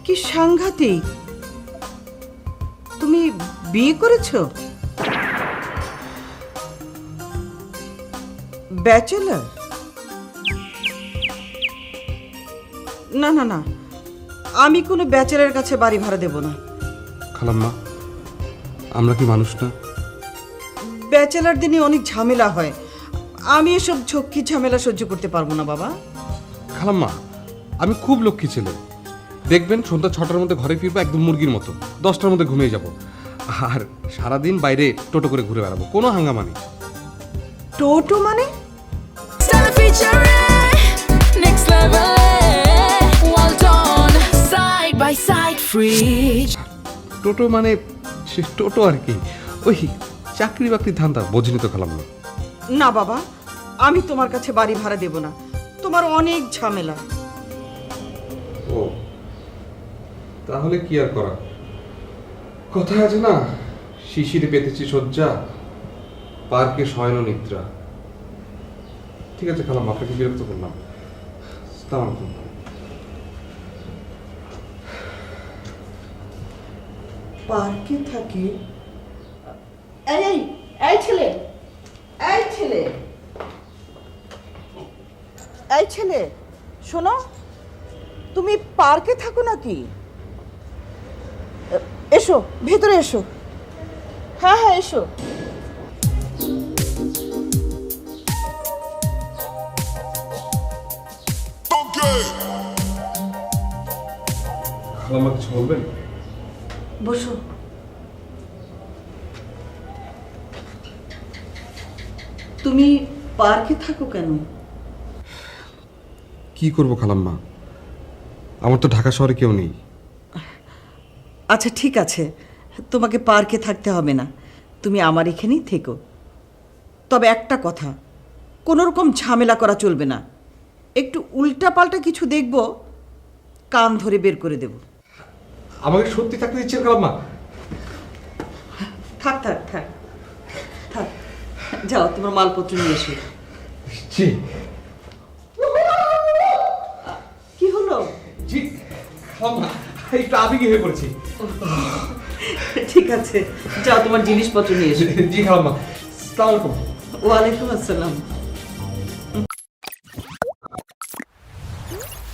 কি সাংঘাতিক! তুমি বিয়ে করেছো? ব্যাচেলার? না না না, আমি কোনো ব্যাচেলারের কাছে বাড়ি ভাড়া দেব না। খালাম্মা, আমরা কি মানুষ না? ব্যাচেলার দিনে অনেক ঝামেলা হয়, আমি এসব ঝক্কি ঝামেলা সহ্য করতে পারবো না বাবা। খালাম্মা, আমি খুব লক্ষ্মী ছেলে। দেখবেন সন্ধ্যা 6টার মধ্যে ঘরে ফিরবো একদম মুরগির মতো, 10টার মধ্যে ঘুমিয়ে যাব। আর সারাদিন বাইরে টোটো করে ঘুরে বেড়াবো, কোনো হাঙ্গামা নেই। টোটো মানে? Next level, well done, side by side, fridge. টোটো মানে সে টোটো আর কি, ওই চাকরি বাকরি ধান্দা, বোঝেনি তো খালাম্মা। না বাবা, আমি তোমার কাছে বাড়ি ভাড়া দেব না, তোমার অনেক ঝামেলা। ও তাহলে কি আর করা, কথা আছে না, শিশিরে পেতেছি শয্যা, পার্কে শয়ন নিদ্রা। ঠিক আছে খালাম্মা, আপনাকে বিরক্ত করলাম। আসসালামু আলাইকুম। পার্কে থাকে? এই এই এই ছেলে, এই ছেলে, এই ছেলে, শোনো, তুমি পার্কে থাকো নাকি? এসো ভেতরে এসো। হ্যাঁ হ্যাঁ এসো। খালাম্মা কিছু বলবেন? বসো। তুমি পার্কে থাকো কেন? কি করবো খালাম্মা, আমার তো ঢাকা শহরে কেউ নেই। আচ্ছা ঠিক আছে, তোমাকে পার্কে থাকতে হবে না, তুমি আমার এখানেই থেকো। তবে একটা কথা, কোনো রকম ঝামেলা করা চলবে না। একটু উল্টাপাল্টা কিছু দেখব, কান ধরে বের করে দেব। আমাকে সত্যি থাকতে দিচ্ছেন খালাম্মা? থাক থাক থাক থাক, যাও তোমার মালপত্র নিয়ে এসো। জি কি হলো? জি খালাম্মা, একটু আবেগী হয়ে পড়েছি। ঠিক আছে, যাও তোমার জিনিসপত্র নিয়ে এসো। জি খালাম্মা, আসসালামু আলাইকুম। ওয়ালাইকুম আসসালাম।